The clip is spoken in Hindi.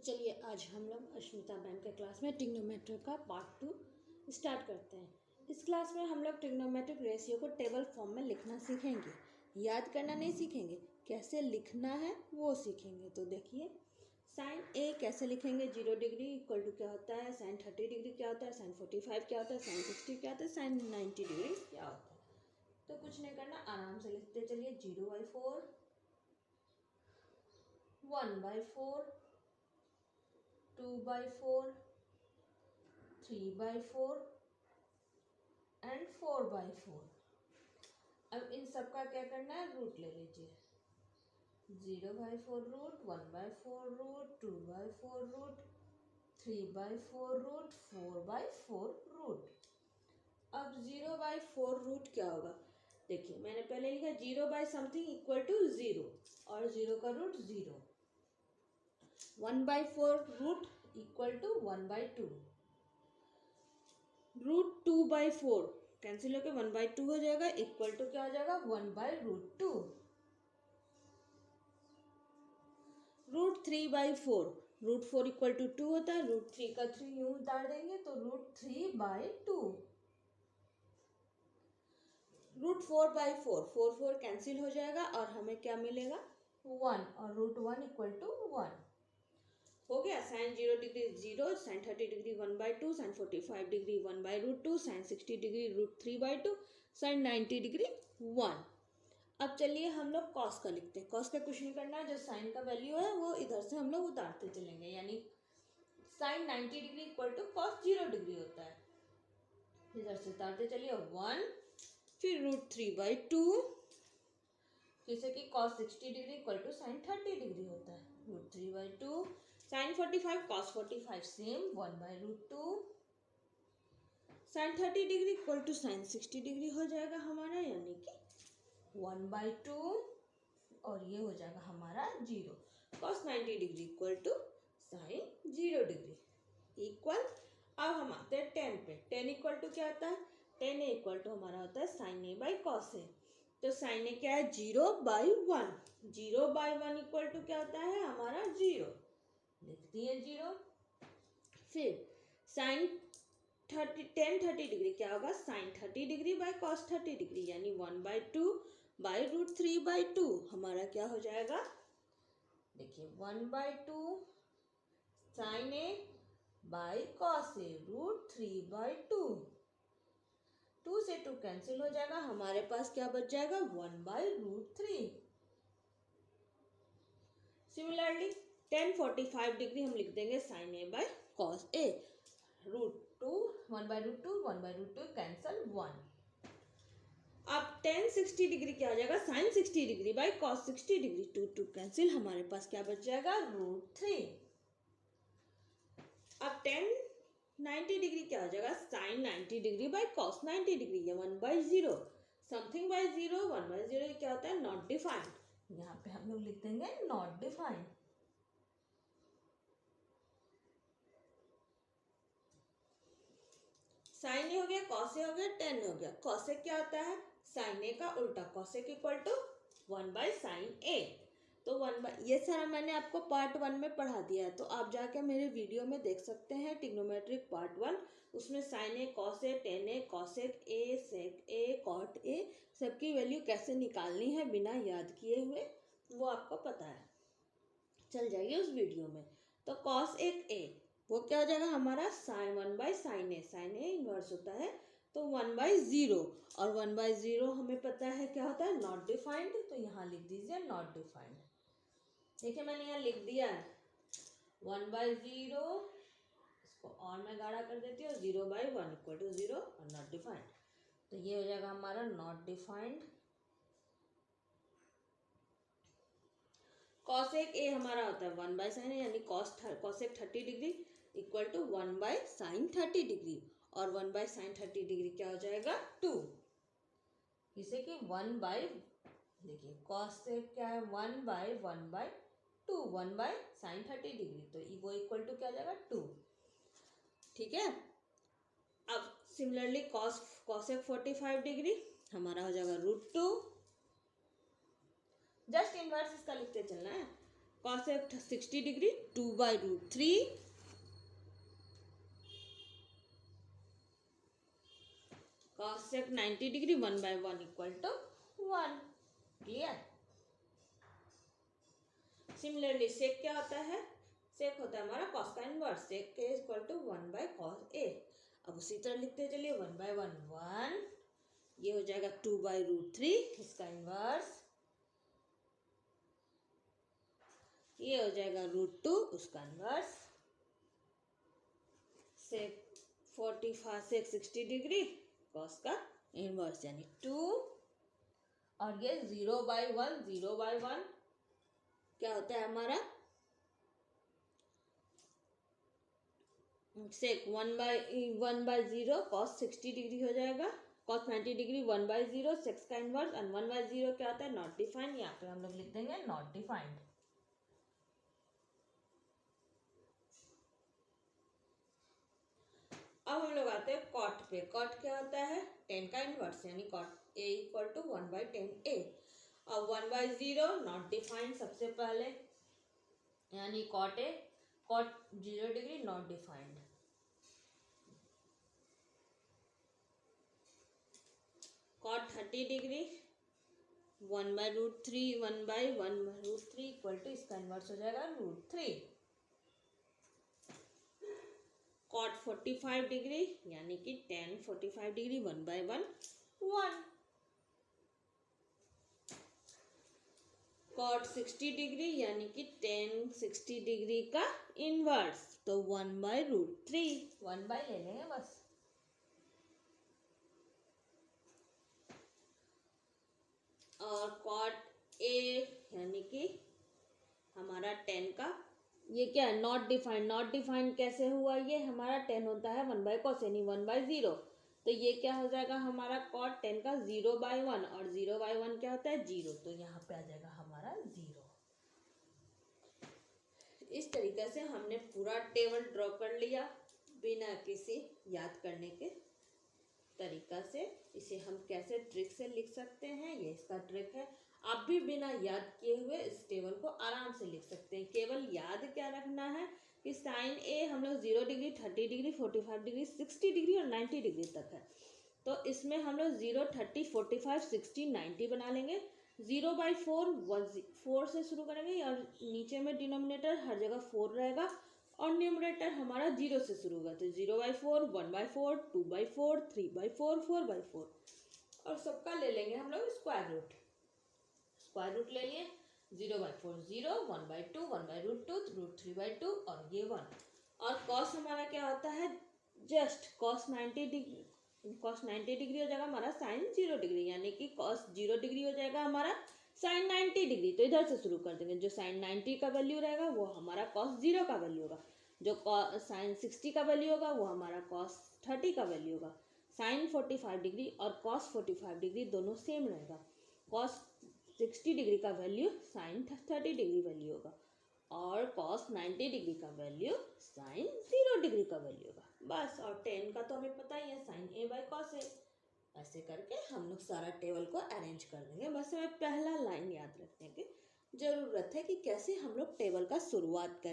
चलिए आज हम लोग अश्मिता मैम के क्लास में ट्रिग्नोमेट्री का पार्ट 2 स्टार्ट करते हैं। इस क्लास में हम लोग ट्रिग्नोमेट्रिक रेशियो को टेबल फॉर्म में लिखना सीखेंगे। याद करना नहीं सीखेंगे, कैसे लिखना है वो सीखेंगे। तो देखिए साइन ए कैसे लिखेंगे, 0 डिग्री इक्वल टू क्या होता है, साइन 30 डिग्री क्या होता है, साइन 45 क्या होता है, साइन 60 क्या होता है, साइन 90 डिग्री क्या होता है। तो कुछ नहीं करना, आराम से लिखते चलिए। 0/4, 1/4, 2/4, 3/4 एंड 4/4। अब इन सब का क्या करना है, रूट ले लीजिए। 0/4 root, 1/4 root, 2/4 root, 3/4 root, 4/4 root. अब 0/4 रूट क्या होगा, देखिए मैंने पहले लिखा 0 बाई समथिंग इक्वल टू 0 और 0 का root 0। 1/4 root equal to 1/2। Root 2/4 cancel होकर 1/2 हो जाएगा, इक्वल टू क्या हो जाएगा, 1/√2। रूट 3/4, रूट 4 इक्वल टू 2 होता है, रूट 3 का 3 यूं उतार देंगे तो रूट 3/2। रूट 4/4, 4 कैंसिल हो जाएगा और हमें क्या मिलेगा, 1, और रूट 1 इक्वल टू 1 हो गया। Sine 0 degree 0, sine 30 degree 1/2, sine 45 degree 1/√2, sine 60 degree root 3/2, sine 90 degree 1। अब चलिए हम लोग कॉस का लिखते हैं। कॉस का कुछ नहीं करना है, जो साइन का वैल्यू है वो इधर से हम लोग उतारते चलेंगे, यानी sine 90 degree equal to cos 0 degree होता है। इधर से उतारते चलिए 1, फिर रूट 3/2, जैसे कि cos 60 degree equal to sine 30 degree होता है, root 3/2, sine 45 cos 45 same 1/√2, sine 30 degree equal to sine 60 degree हो जाएगा हमारा, यानी कि 1/2, और ये हो जाएगा हमारा 0। Cos 90 degree equal to sine 0 degree equal. अब हम आते हैं 10 पे। 10 इक्वल टू क्या होता है, 10 इक्वल टू हमारा होता है साइन ए बाई कॉस ए। तो साइन ए क्या है, 0/1। 0/1 इक्वल टू क्या होता है हमारा 0, लिख दिए 0। फिर साइन 30 डिग्री क्या होगा, sine 30 degree by cos 30 degree, यानी 1/2 बाई रूट 3/2 हमारा क्या हो जाएगा, देखिए 1/2 sine A by cos A root 3/2। 2 से 2 कैंसिल हो जाएगा, हमारे पास क्या बच जाएगा, 1/√3। सिमिलरली 1045 डिग्री हम लिख देंगे sine A by cos A, root 2 1/√2, 1/√2 cancel 1। अब 1060 डिग्री क्या हो जाएगा, sine 60 degree by cos 60 degree, 2 2 cancel, हमारे पास क्या बच जाएगा, √3। अब 1090 डिग्री क्या हो जाएगा, sine 90 degree by cos 90 degree, ये 1/0, समथिंग बाई 0, 1/0 क्या होता है, नॉट डिफाइंड। यहाँ पे हम लोग लिख देंगे नॉट डिफाइंड। साइन ए हो गया, कॉस ए हो गया, 10 हो गया। कॉसेक क्या होता है, साइन ए का उल्टा, कॉसेक इक्वल टू 1/साइन ए। तो 1 ये सारा मैंने आपको पार्ट 1 में पढ़ा दिया है, तो आप जाके मेरे वीडियो में देख सकते हैं ट्रिग्नोमेट्रिक पार्ट 1। उसमें sine A, cos A, tan A, cosec A, sec A, cot A, सबकी वैल्यू कैसे निकालनी है बिना याद किए हुए वो आपको पता है, चल जाइए उस वीडियो में। तो कॉस एक ए वो क्या हो जाएगा हमारा, sine sine A, sine A inverse होता है तो 1/0, और 1/0 हमें पता है क्या होता है, नॉट डिफाइंड। तो यहाँ लिख दीजिए नॉट डिफाइंड। देखिए मैंने यहाँ लिख दिया है 1/0, इसको और मैं गाढ़ा कर देती हूँ, 0/1 इक्वल टू 0 और नॉट डिफाइंड। तो ये हो जाएगा हमारा नॉट डिफाइंड। कॉसेक ए हमारा होता है 1/साइन ए, यानी cosec 30 degree equal to sine 30 degree, और 1/साइन 30 डिग्री क्या हो जाएगा, 2। इसे कि 1/, देखिए कॉसेक क्या है 1/1/2, 1/साइन 30 डिग्री, तो वो इक्वल टू क्या हो जाएगा 2। ठीक है। अब सिमिलरली कॉसेक 45 डिग्री हमारा हो जाएगा √2। जस्ट इनवर्स इसका लिखते चलना है, cosec 60 degree 2/√3 cosec 90 degree 1/1 equal to 1। Clear. Similarly sec क्या होता है? सेक होता है हमारा कॉस का इनवर्स, सेक के इक्वल टू 1/cos A। अब उसी तरह लिखते चलिए 1/1 1, ये हो जाएगा 2/√3 इसका इनवर्स, ये हो जाएगा √2 उसका इनवर्स, सेक 45 सेक 60 डिग्री कॉस का इनवर्स यानी 2, और ये 0/1 0/1 क्या होता है हमारा सेक 1/0 कॉस 60 डिग्री हो जाएगा, कॉस 90 डिग्री 1/0 सेक्स का इनवर्स, और 1/0 क्या होता है नॉट डिफाइंड, यहाँ पे हम लोग लिख देंगे नॉट डिफाइंड। अब हम लोग आते हैं कॉट पे। कॉट क्या होता है? 10 का इनवर्स यानी cot A equal to 1/10 A। अब 1/0 नॉट डिफाइंड सबसे पहले, यानी cot A cot 0 degree not defined, cot 30 degree 1/√3 1/1/√3 equal to इसका इनवर्स हो जाएगा √3। कॉट 45 डिग्री यानी कि tan 45 डिग्री 1/1 1। कॉट 60 डिग्री यानी कि tan 60 डिग्री का इनवर्स, तो 1/√3 1 बाय ले लेंगे बस। और कॉट ए यानी कि हमारा 10 का, ये क्या है नॉट डिफाइंड, नॉट डिफाइंड कैसे हुआ? ये हमारा 10 होता है 1/cos यानी 1/0, तो ये क्या हो जाएगा हमारा कॉट 10 का 0/1, और 0/1 क्या होता है 0, तो यहाँ पे आ जाएगा हमारा 0। इस तरीके से हमने पूरा टेबल ड्रॉ कर लिया बिना किसी याद करने के तरीका से। इसे हम कैसे ट्रिक से लिख सकते हैं, ये इसका ट्रिक है। आप भी बिना याद किए हुए इस टेबल को आराम से लिख सकते हैं। केवल याद क्या रखना है कि साइन ए हम लोग 0 डिग्री 30 डिग्री 45 डिग्री 60 डिग्री और 90 डिग्री तक है, तो इसमें हम लोग 0 30 45 60 90 बना लेंगे। 0/4 4 से शुरू करेंगे, और नीचे में डिनोमिनेटर हर जगह 4 रहेगा, और न्यूमरेटर हमारा 0 से शुरू होगा, तो 0/4 1/4 2/4 3/4 4/4, और सबका ले लेंगे हम लोग स्क्वायर रूट। स्क्वायर रूट ले लिए 0/4 0 1/2 1/√2 √3/2 और ये 1। और कॉस हमारा क्या होता है? जस्ट कॉस 90 डिग्री हो जाएगा हमारा साइन 0 डिग्री, यानी कि कॉस 0 डिग्री हो जाएगा हमारा साइन 90 डिग्री। तो इधर से शुरू कर देंगे, जो साइन 90 का वैल्यू रहेगा वो हमारा कॉस 0 का वैल्यू होगा, जो साइन 60 का वैल्यू होगा वो हमारा कॉस 30 का वैल्यू होगा। साइन 45 डिग्री और कॉस 45 डिग्री दोनों सेम रहेगा, कॉस 60 डिग्री का वैल्यू साइन 30 डिग्री वैल्यू होगा, और कॉस 90 डिग्री का वैल्यू साइन 0 डिग्री का वैल्यू होगा बस। और 10 का तो हमें पता ही है साइन A/cos A। ऐसे करके हम लोग सारा टेबल को अरेंज कर देंगे। बस हमें पहला लाइन याद रखने की जरूरत है कि कैसे हम लोग टेबल का शुरुआत करें।